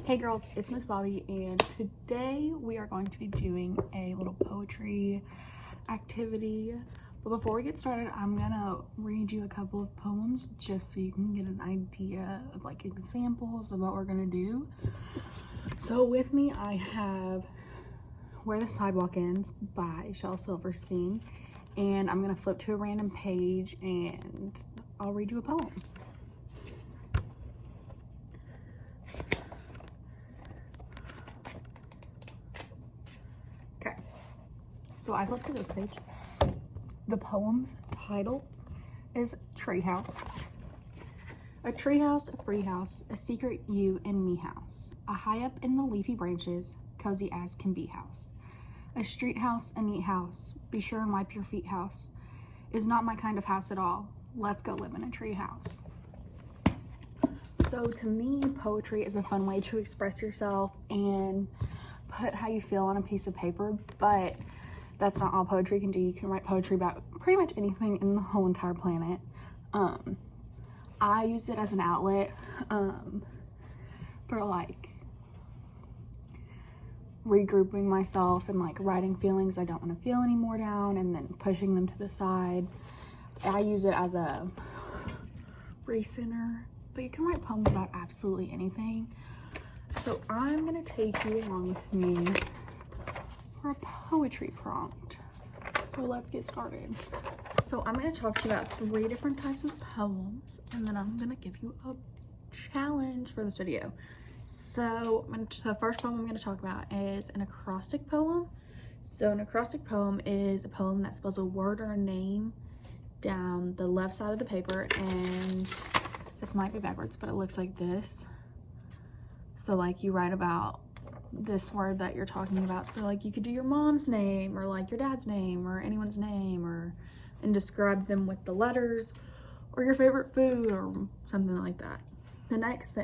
Hey girls, it's Miss Bobby, and today we are going to be doing a little poetry activity. But before we get started, I'm gonna read you a couple of poems just so you can get an idea of like examples of what we're gonna do. So with me, I have Where the Sidewalk Ends by Shel Silverstein, and I'm gonna flip to a random page and I'll read you a poem. Okay, so I flipped to this page. The poem's title is Treehouse. A treehouse, a free house, a secret you and me house. A high up in the leafy branches, cozy as can be house. A street house, a neat house, be sure and wipe your feet house. Is not my kind of house at all. Let's go live in a tree house. So to me, poetry is a fun way to express yourself and put how you feel on a piece of paper, but that's not all poetry can do. You can write poetry about pretty much anything in the whole entire planet. I use it as an outlet for like regrouping myself and like writing feelings I don't want to feel anymore down and then pushing them to the side. I use it as a recenter, but you can write poems about absolutely anything. So I'm gonna take you along with me for a poetry prompt. So let's get started. So I'm going to talk to you about 3 different types of poems, and then I'm going to give you a challenge for this video. So the first poem I'm going to talk about is an acrostic poem. So an acrostic poem is a poem that spells a word or a name down the left side of the paper, and this might be backwards, but it looks like this. So like you write about this word that you're talking about. So like you could do your mom's name or like your dad's name or anyone's name, or and describe them with the letters or your favorite food or something like that. The next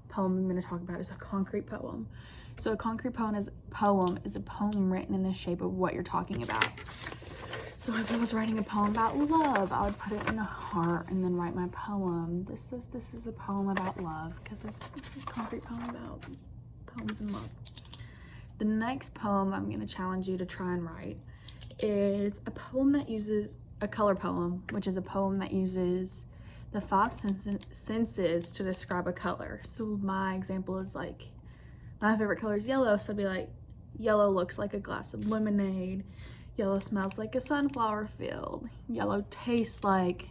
poem I'm going to talk about is a concrete poem. So a concrete poem is a poem written in the shape of what you're talking about. So if I was writing a poem about love, I would put it in a heart and then write my poem. This is a poem about love because it's a concrete poem about poems and love. The next poem I'm going to challenge you to try and write is a poem that uses a color poem, which is a poem that uses the 5 senses to describe a color. So my example is like, my favorite color is yellow, so I'd be like, yellow looks like a glass of lemonade, yellow smells like a sunflower field, yellow tastes like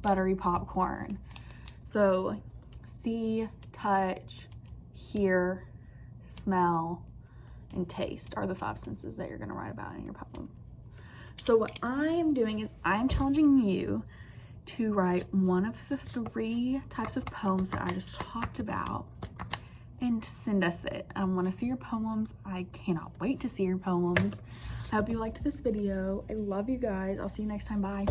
buttery popcorn. So see, touch, hear, smell, and taste are the 5 senses that you're going to write about in your poem. So what I am doing is I'm challenging you to write one of the 3 types of poems that I just talked about and send us it. I want to see your poems. I cannot wait to see your poems. I hope you liked this video. I love you guys. I'll see you next time. Bye.